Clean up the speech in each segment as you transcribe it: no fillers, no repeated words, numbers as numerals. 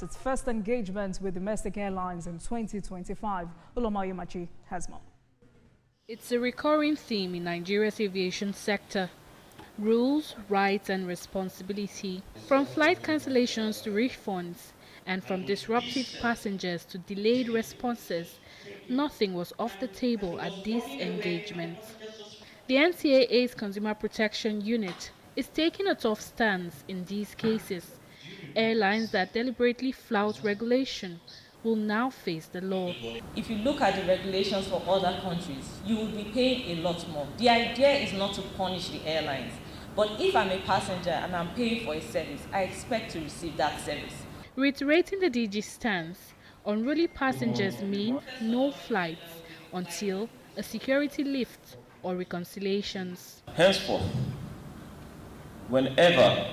Its first engagement with domestic airlines in 2025. Olomayumachi has more. It's a recurring theme in Nigeria's aviation sector. Rules, rights and responsibility. From flight cancellations to refunds, and from disruptive passengers to delayed responses, nothing was off the table at this engagement. The NCAA's Consumer Protection Unit is taking a tough stance in these cases. Airlines that deliberately flout regulation will now face the law. If you look at the regulations for other countries, you will be paying a lot more. The idea is not to punish the airlines, but if I'm a passenger and I'm paying for a service, I expect to receive that service. Reiterating the DG's stance, unruly passengers mean no flights until a security lift or reconciliations. Henceforth, whenever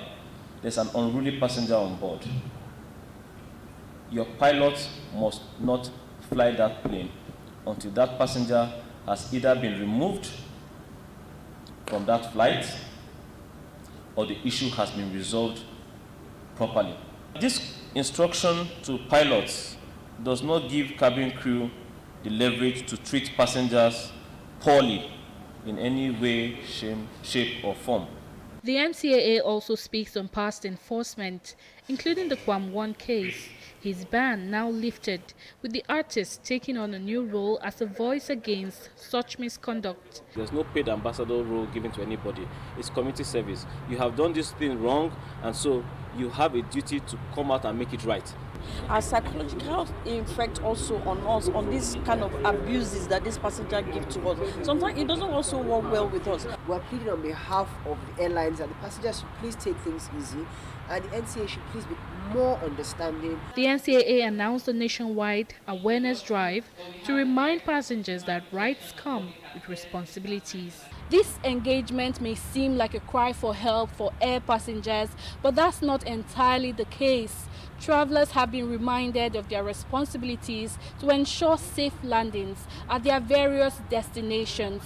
there's an unruly passenger on board, your pilot must not fly that plane until that passenger has either been removed from that flight or the issue has been resolved properly. This instruction to pilots does not give cabin crew the leverage to treat passengers poorly in any way, shape or form. The NCAA also speaks on past enforcement, including the Kwam 1 case. His ban now lifted, with the artist taking on a new role as a voice against such misconduct. There's no paid ambassador role given to anybody. It's community service. You have done this thing wrong, and so you have a duty to come out and make it right. Our psychological effect also on us, on this kind of abuses that this passenger give to us. Sometimes it doesn't also work well with us. We're pleading on behalf of the airlines that the passengers should please take things easy, and the NCAA should please be more understanding. The NCAA announced a nationwide awareness drive to remind passengers that rights come with responsibilities. This engagement may seem like a cry for help for air passengers, but that's not entirely the case. Travelers have been reminded of their responsibilities to ensure safe landings at their various destinations.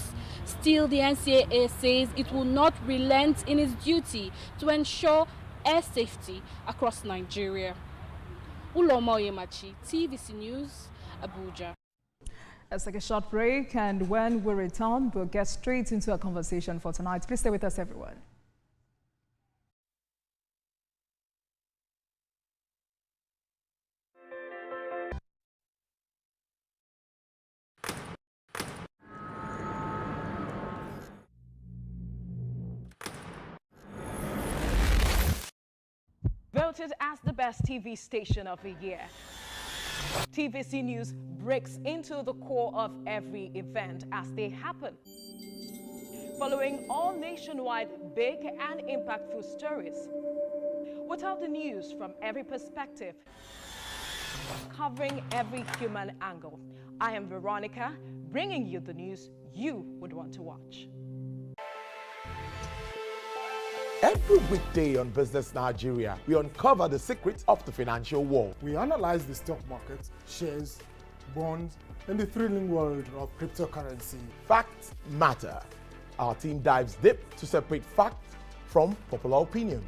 Still, the NCAA says it will not relent in its duty to ensure air safety across Nigeria. Olomayumachi, TVC News, Abuja. Let's take a short break, and when we return, we'll get straight into our conversation for tonight. Please stay with us, everyone. Voted as the best TV station of the year. TVC News breaks into the core of every event as they happen. Following all nationwide big and impactful stories. Without the news from every perspective. Covering every human angle. I am Veronica, bringing you the news you would want to watch. Every weekday on Business Nigeria, we uncover the secrets of the financial world. We analyze the stock market, shares, bonds, and the thrilling world of cryptocurrency. Facts matter. Our team dives deep to separate fact from popular opinion.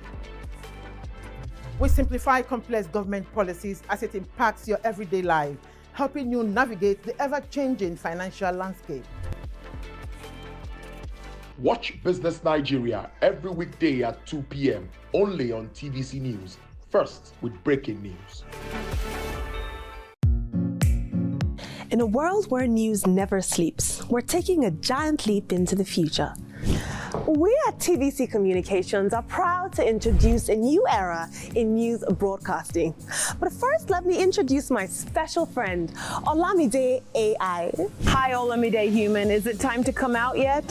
We simplify complex government policies as it impacts your everyday life, helping you navigate the ever-changing financial landscape. Watch Business Nigeria every weekday at 2 p.m. only on TVC News. First with breaking news. In a world where news never sleeps, we're taking a giant leap into the future. We at TVC Communications are proud to introduce a new era in news broadcasting. But first, let me introduce my special friend, Olamide AI. Hi, Olamide Human. Is it time to come out yet?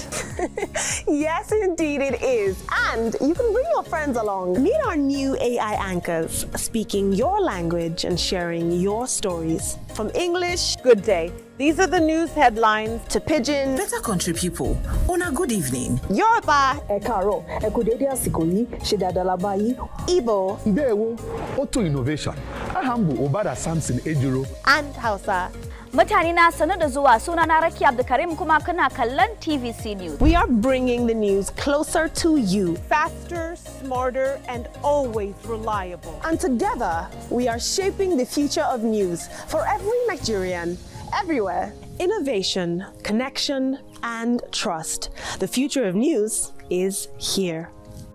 Yes, indeed it is. And you can bring your friends along. Meet our new AI anchors, speaking your language and sharing your stories. From English, good day. These are the news headlines, to Pidgin. Better country people, on a good evening. Yoruba. Ekaro, Ekodede Asikoyi, Shedadalabayi. Igbo. Ndewo, Auto Innovation. Ahambu Obada Samson Ejiro. And Hausa. Mutane na sanar da zuwa sunana Rakiya Abdulkarim kuma kana kallon TVC News. We are bringing the news closer to you. Faster, smarter, and always reliable. And together, we are shaping the future of news for every Nigerian, everywhere. Innovation, connection, and trust. The future of news is here.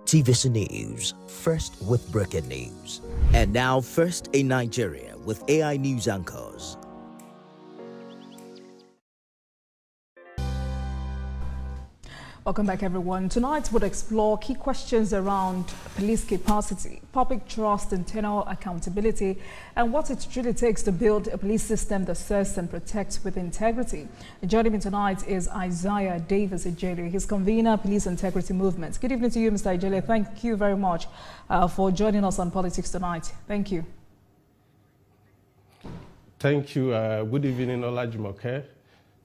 TVC News, first with breaking news. And now first in Nigeria with AI news anchors. Welcome back, everyone. Tonight, we'll explore key questions around police capacity, public trust, internal accountability, and what it truly takes to build a police system that serves and protects with integrity. And joining me tonight is Isaiah Davis Achebe. He's convener, Police Integrity Movement. Good evening to you, Mr. Achebe. Thank you very much for joining us on Politics Tonight. Thank you. Thank you. Good evening, Olajumoke.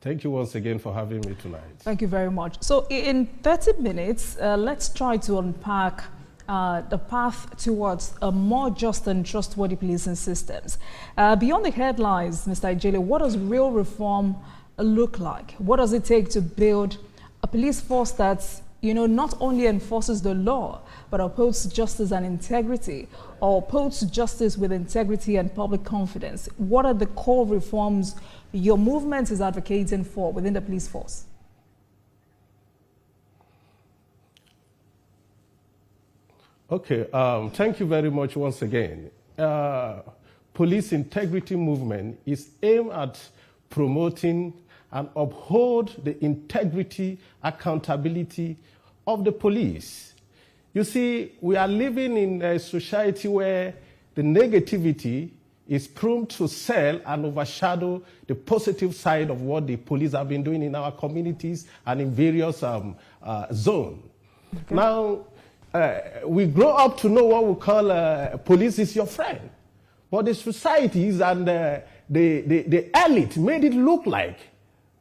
Thank you once again for having me tonight. Thank you very much. So in 30 minutes, let's try to unpack the path towards a more just and trustworthy policing systems. Beyond the headlines, Mr. Achebe, what does real reform look like? What does it take to build a police force that's, not only enforces the law, but upholds justice and integrity, or upholds justice with integrity and public confidence? What are the core reforms your movement is advocating for within the police force? Okay, thank you very much once again. Police integrity movement is aimed at promoting and uphold the integrity, accountability of the police. You see, we are living in a society where the negativity is prone to sell and overshadow the positive side of what the police have been doing in our communities and in various zones. Okay. Now, we grow up to know what we call police is your friend. But the societies and the elite made it look like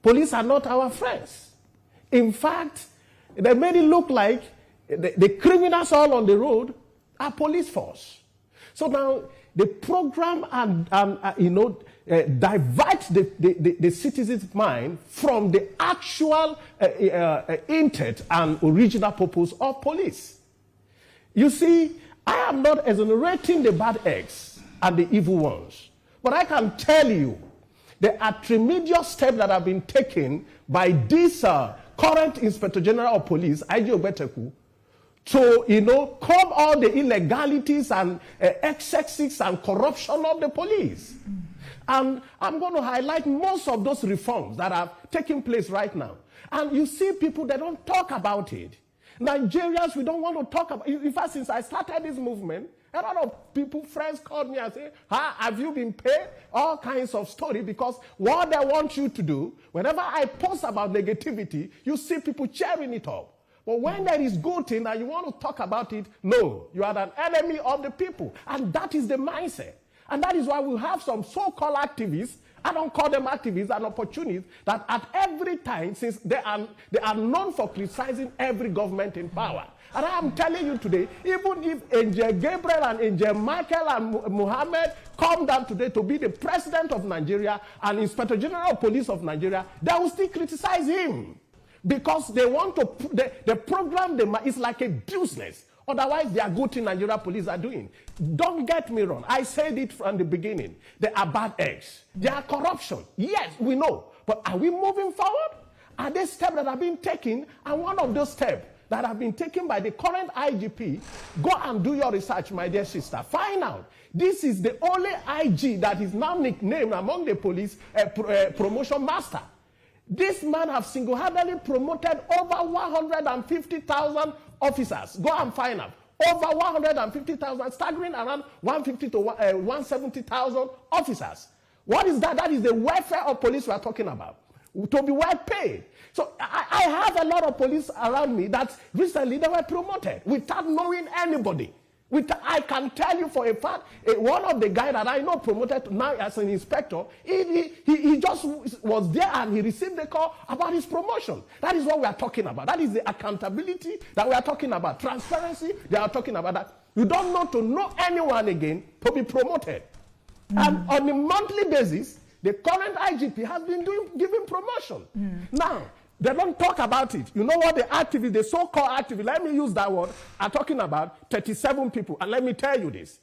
police are not our friends. In fact, they made it look like the criminals all on the road are police force. So now, the program divert the citizen's mind from the actual intent and original purpose of police. You see, I am not exonerating the bad eggs and the evil ones, but I can tell you there are tremendous steps that have been taken by this current Inspector General of Police, Achebe, to curb all the illegalities and excesses and corruption of the police. And I'm going to highlight most of those reforms that are taking place right now. And you see people, they don't talk about it. Nigerians, we don't want to talk about it. In fact, since I started this movement, a lot of people, friends called me and say, have you been paid? All kinds of story, because what they want you to do, whenever I post about negativity, you see people cheering it up. But when there is good thing and you want to talk about it, no, you are an enemy of the people. And that is the mindset. And that is why we have some so-called activists, I don't call them activists, and opportunists, that at every time, since they are known for criticizing every government in power. And I am telling you today, even if Angel Gabriel and Angel Michael and Mohammed come down today to be the president of Nigeria and Inspector General of Police of Nigeria, they will still criticize him. Because they want to, the program is like a useless. Otherwise, they are good thing Nigeria police are doing. Don't get me wrong. I said it from the beginning. They are bad eggs. They are corruption. Yes, we know. But are we moving forward? Are there steps that have been taken? And one of those steps that have been taken by the current IGP, go and do your research, my dear sister. Find out. This is the only IG that is now nicknamed among the police promotion master. This man has single-handedly promoted over 150,000 officers. Go and find out. Over 150,000, staggering around 150 to 170,000 officers. What is that? That is the welfare of police we are talking about. To be well paid. So I have a lot of police around me that recently they were promoted without knowing anybody. I can tell you for a fact, one of the guys that I know promoted now as an inspector, he just was there and he received the call about his promotion. That is what we are talking about. That is the accountability that we are talking about. Transparency, they are talking about that. You don't know to know anyone again to be promoted. And on a monthly basis, The current IGP has been giving promotion. Now, they don't talk about it. You know what the activists, the so-called activists, let me use that word, are talking about 37 people. And let me tell you this.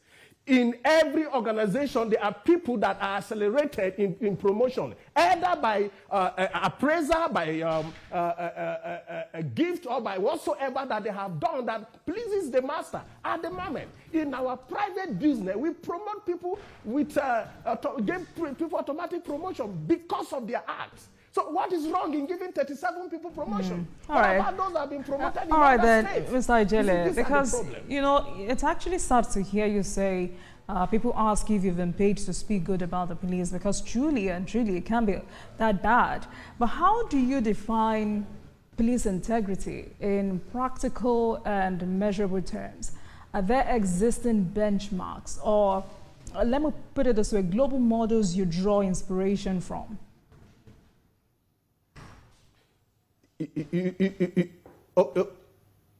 In every organization, there are people that are accelerated in promotion, either by appraisal, by a gift, or by whatsoever that they have done that pleases the master. At the moment, in our private business, we promote people with give people automatic promotion because of their acts. So what is wrong in giving 37 people promotion? All right. About those that have been promoted in all right other then, states? Mr. Achebe, because the you know it's actually sad to hear you say people ask if you've been paid to speak good about the police, because truly and truly it can be that bad. But how do you define police integrity in practical and measurable terms? Are there existing benchmarks, or let me put it this way, global models you draw inspiration from?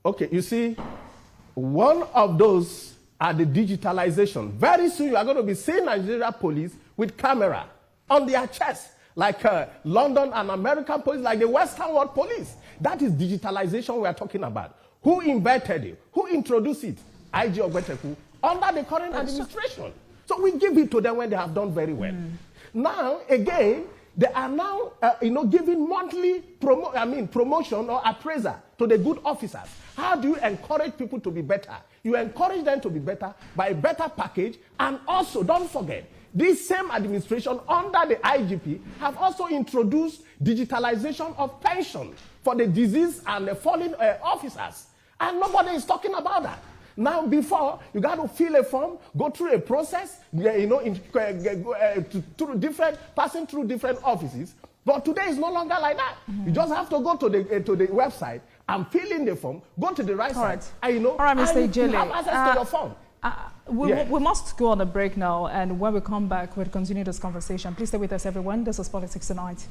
Okay, you see, one of those are the digitalization. Very soon you are going to be seeing Nigeria police with camera on their chest, like London and American police, like the Western world police. That is digitalization we are talking about. Who invented it? Who introduced it? IG Ogbeteku, under the current administration. So we give it to them when they have done very well. Now, again, they are now, giving monthly promotion or appraisal to the good officers. How do you encourage people to be better? You encourage them to be better by a better package, and also, don't forget, this same administration under the IGP have also introduced digitalization of pension for the deceased and the fallen officers. And nobody is talking about that. Now, before, you got to fill a form, go through a process, passing through different offices. But today is no longer like that. You just have to go to the website and fill in the form, go to the right side, and all right, Mr. Achebe, you have access to your phone. We must go on a break now, and when we come back, we'll continue this conversation. Please stay with us, everyone. This is Politics Tonight.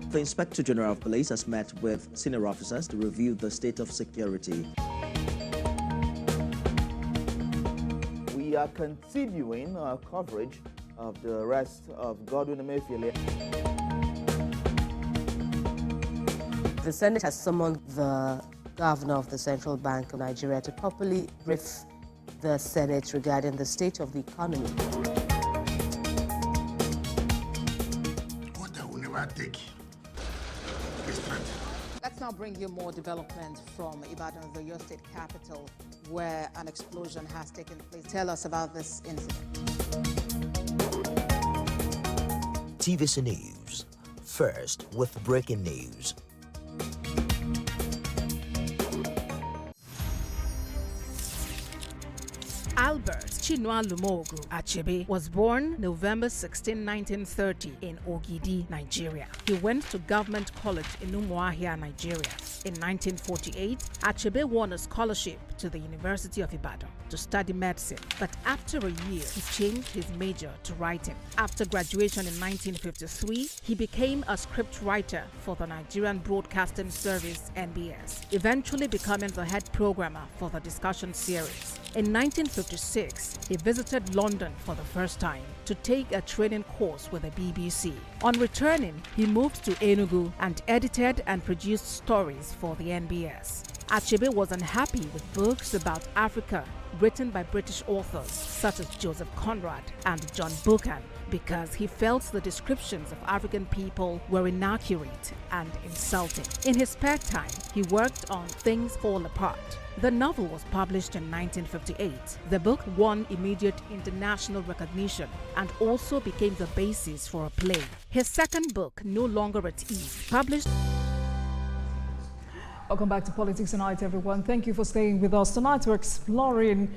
The Inspector General of Police has met with senior officers to review the state of security. We are continuing our coverage of the arrest of Godwin Emefiele. The Senate has summoned the governor of the Central Bank of Nigeria to properly brief the Senate regarding the state of the economy. What I will never take. Let's now bring you more development from Ibadan, the Oyo State capital, where an explosion has taken place. Tell us about this incident. TVC News, first with breaking news. Albert Chinua Achebe was born November 16, 1930 in Ogidi, Nigeria. He went to Government College in Umuahia, Nigeria. In 1948, Achebe won a scholarship to the University of Ibadan to study medicine, but after a year, he changed his major to writing. After graduation in 1953, he became a script writer for the Nigerian Broadcasting Service, NBS, eventually becoming the head programmer for the discussion series. In 1956, he visited London for the first time to take a training course with the BBC. On returning, he moved to Enugu and edited and produced stories for the NBS. Achebe was unhappy with books about Africa written by British authors such as Joseph Conrad and John Buchan because he felt the descriptions of African people were inaccurate and insulting. In his spare time, he worked on Things Fall Apart. The novel was published in 1958. The book won immediate international recognition and also became the basis for a play. His second book, No Longer at Ease, published... Welcome back to Politics Tonight, everyone. Thank you for staying with us. Tonight, we're exploring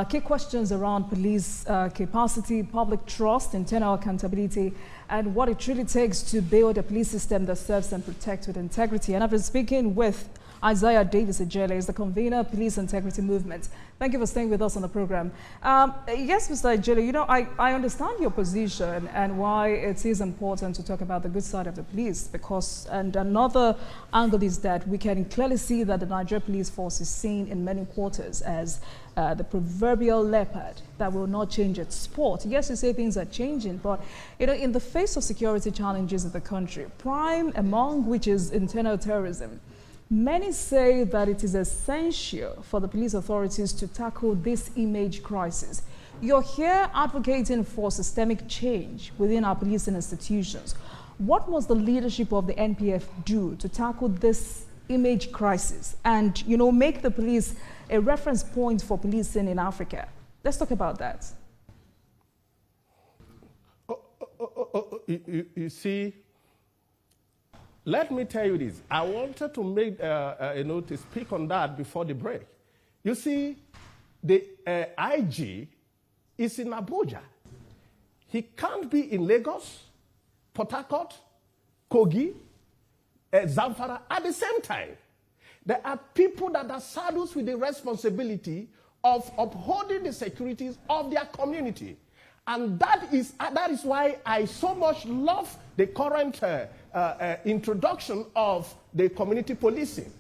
key questions around police capacity, public trust, internal accountability, and what it really takes to build a police system that serves and protects with integrity. And I've been speaking with Isaiah Davis Achebe is the convener, Police Integrity Movement. Thank you for staying with us on the program. Yes, Mr. Achebe, you know, I understand your position and why it is important to talk about the good side of the police, because, and another angle is that we can clearly see that the Nigeria Police Force is seen in many quarters as the proverbial leopard that will not change its sport. Yes, you say things are changing, but you know, in the face of security challenges in the country, prime among which is internal terrorism, many say that it is essential for the police authorities to tackle this image crisis. You're here advocating for systemic change within our policing institutions. What must the leadership of the NPF do to tackle this image crisis and, you know, make the police a reference point for policing in Africa? Let's talk about that. You see, let me tell you this. I wanted to make, to speak on that before the break. You see, the IG is in Abuja. He can't be in Lagos, Port Harcourt, Kogi, Zamfara at the same time. There are people that are saddled with the responsibility of upholding the securities of their community. And that is why I so much love the current introduction of the community policing.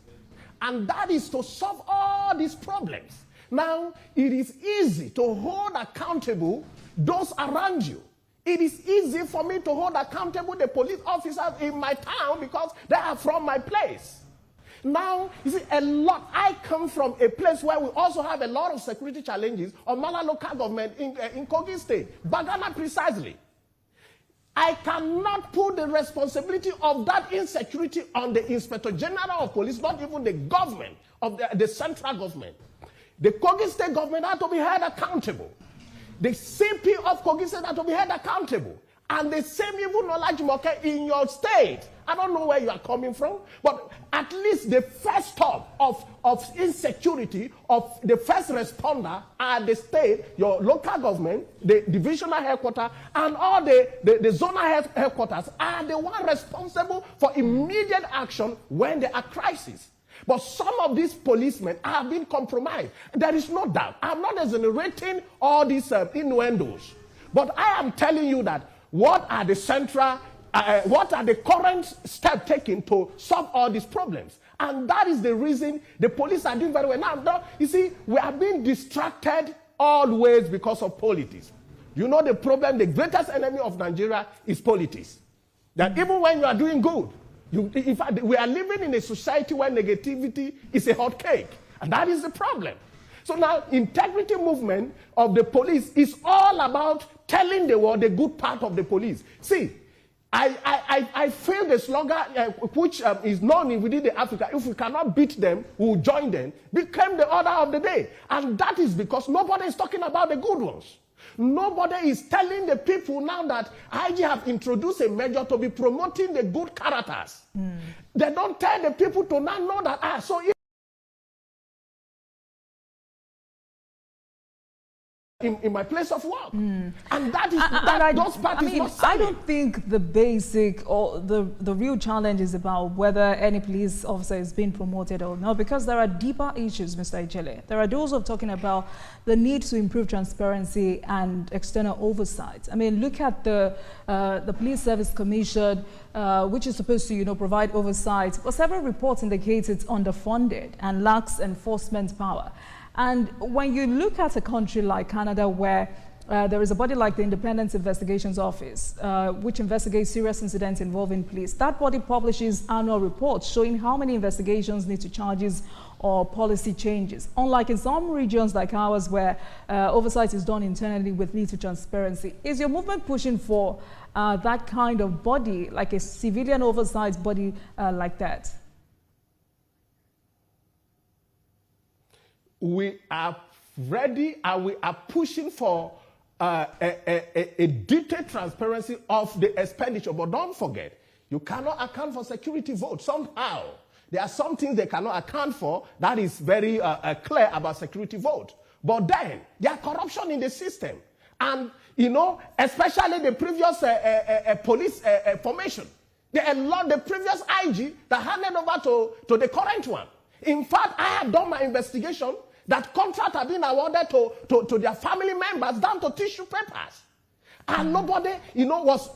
And that is to solve all these problems. Now, it is easy to hold accountable those around you. It is easy for me to hold accountable the police officers in my town because they are from my place. Now, you see, I come from a place where we also have a lot of security challenges on Mala local government in Kogi State, Bagana precisely. I cannot put the responsibility of that insecurity on the Inspector General of Police, not even the government, of the central government. The Kogi State government had to be held accountable. The CP of Kogi State had to be held accountable. And the same even knowledge in your state. I don't know where you are coming from, but at least the first stop of insecurity of the first responder are the state, your local government, the divisional headquarters, and all the zonal headquarters are the one responsible for immediate action when there are crises. But some of these policemen have been compromised. There is no doubt. I'm not exonerating all these innuendos. But I am telling you that what are the current steps taken to solve all these problems? And that is the reason the police are doing very well. Now, you see, we are being distracted always because of politics. You know the problem, the greatest enemy of Nigeria is politics. That even when you are doing good, in fact, we are living in a society where negativity is a hot cake. And that is the problem. So now, integrity movement of the police is all about telling the world the good part of the police. See, I feel the slogan, which is known within the Africa, if we cannot beat them, we will join them, became the order of the day. And that is because nobody is talking about the good ones. Nobody is telling the people now that IG have introduced a measure to be promoting the good characters. They don't tell the people to now know that, so if in my place of work. And that is, those parties not selling. I don't think the basic or the real challenge is about whether any police officer is being promoted or not, because there are deeper issues, Mr. Achebe. There are those who are talking about the need to improve transparency and external oversight. I mean, look at the Police Service Commission, which is supposed to, provide oversight. But several reports indicate it's underfunded and lacks enforcement power. And when you look at a country like Canada, where there is a body like the Independent Investigations Office, which investigates serious incidents involving police, that body publishes annual reports showing how many investigations lead to charges or policy changes. Unlike in some regions like ours, where oversight is done internally with little transparency. Is your movement pushing for that kind of body, like a civilian oversight body like that? We are ready and we are pushing for a detailed transparency of the expenditure. But don't forget, you cannot account for security votes. Somehow, there are some things they cannot account for that is very clear about security vote. But then, there are corruption in the system. And, especially the previous police formation. The previous IG that handed over to the current one. In fact, I have done my investigation that contracts have been awarded to their family members down to tissue papers. And nobody, was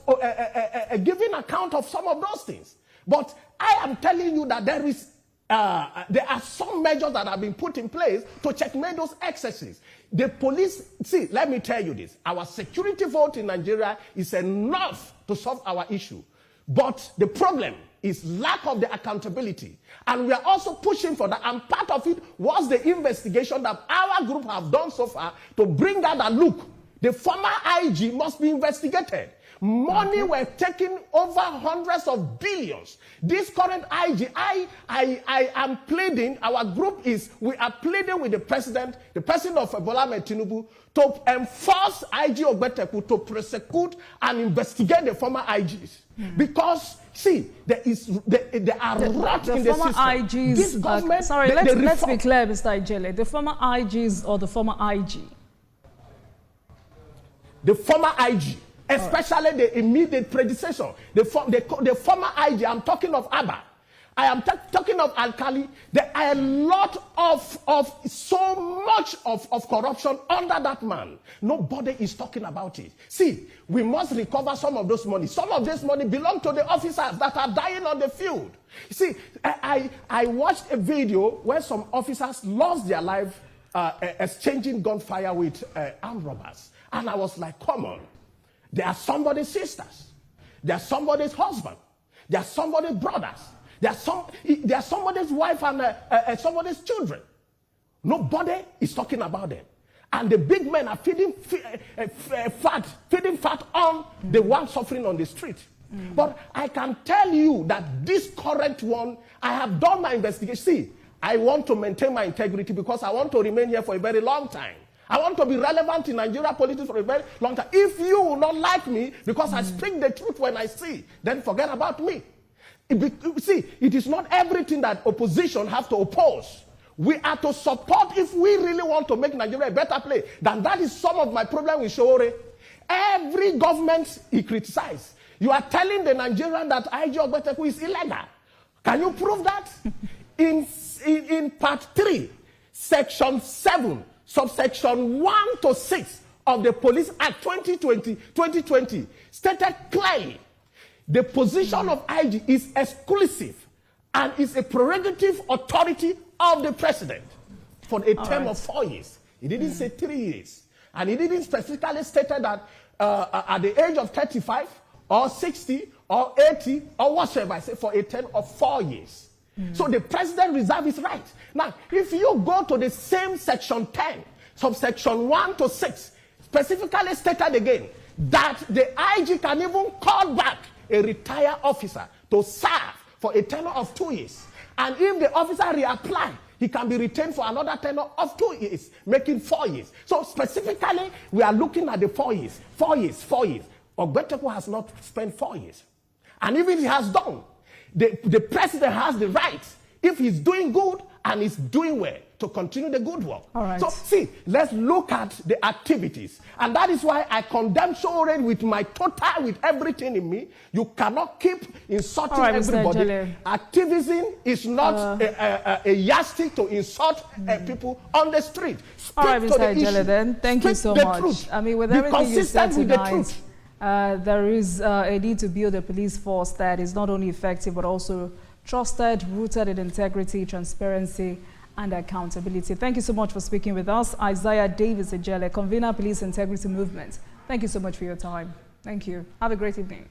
giving account of some of those things. But I am telling you that there are some measures that have been put in place to checkmate those excesses. The police, see, let me tell you this. Our security vote in Nigeria is enough to solve our issue. But the problem is lack of the accountability. And we are also pushing for that. And part of it was the investigation that our group have done so far to bring out a look. The former IG must be investigated. Money were taken over hundreds of billions. This current IG, I am pleading, our group we are pleading with the president of Bola Ahmed Tinubu, to enforce IG Ogbeteku to prosecute and investigate the former IGs. Because, see, there are rot in the system. IGs, this government, sorry, let's be clear, Mr. Ijele. The former IGs or the former IG? The former IG. Especially the immediate predecessor, the former IG. I'm talking of Abba. I am talking of Alkali. There are a lot of so much of corruption under that man. Nobody is talking about it. See, we must recover some of those money. Some of this money belong to the officers that are dying on the field. See, I watched a video where some officers lost their life exchanging gunfire with armed robbers. And I was like, come on. They are somebody's sisters. They are somebody's husband. They are somebody's brothers. They are somebody's wife and somebody's children. Nobody is talking about them. And the big men are feeding fat on the one suffering on the street. But I can tell you that this current one, I have done my investigation. See, I want to maintain my integrity because I want to remain here for a very long time. I want to be relevant in Nigeria politics for a very long time. If you will not like me because I speak the truth when I see, then forget about me. See, it is not everything that opposition have to oppose. We are to support if we really want to make Nigeria a better place. Then that is some of my problem with Showore. Every government he criticizes. You are telling the Nigerian that IG Ogbeteku is illegal. Can you prove that? In part 3, section 7, subsection 1 to 6 of the Police Act 2020 stated clearly the position of IG is exclusive and is a prerogative authority of the president for a term of 4 years. He didn't say 3 years. And he didn't specifically state that at the age of 35 or 60 or 80 or whatever, I say for a term of 4 years. So the president reserves his right. Now, if you go to the same section 10, subsection 1 to 6, specifically stated again that the IG can even call back a retired officer to serve for a tenure of 2 years. And if the officer reapply, he can be retained for another tenure of 2 years, making 4 years. So specifically, we are looking at the 4 years. 4 years, 4 years. Ogbeteku has not spent 4 years. And even if he has done, the president has the right, if he's doing good and he's doing well, to continue the good work. All right. So, see, let's look at the activities. And that is why I condemn Showore with my total, with everything in me. You cannot keep insulting everybody. Activism is not a yardstick to insult people on the street. Speak all right, Mr. Ijele, then. Thank you so much. Truth. I mean, with be everything you said tonight, there is a need to build a police force that is not only effective, but also trusted, rooted in integrity, transparency, and accountability. Thank you so much for speaking with us. Isaiah Davis Ijele, convener Police Integrity Movement. Thank you so much for your time. Thank you. Have a great evening.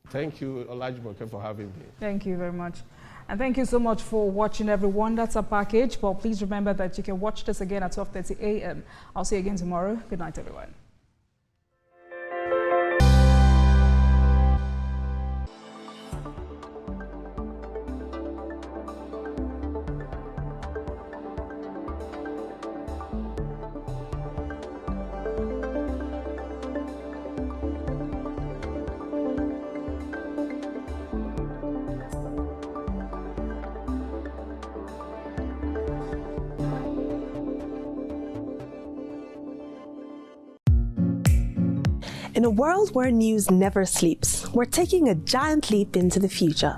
Thank you, Olajumoke, for having me. Thank you very much. And thank you so much for watching, everyone. That's our package. But please remember that you can watch this again at 12:30 a.m. I'll see you again tomorrow. Good night, everyone. In a world where news never sleeps, we're taking a giant leap into the future.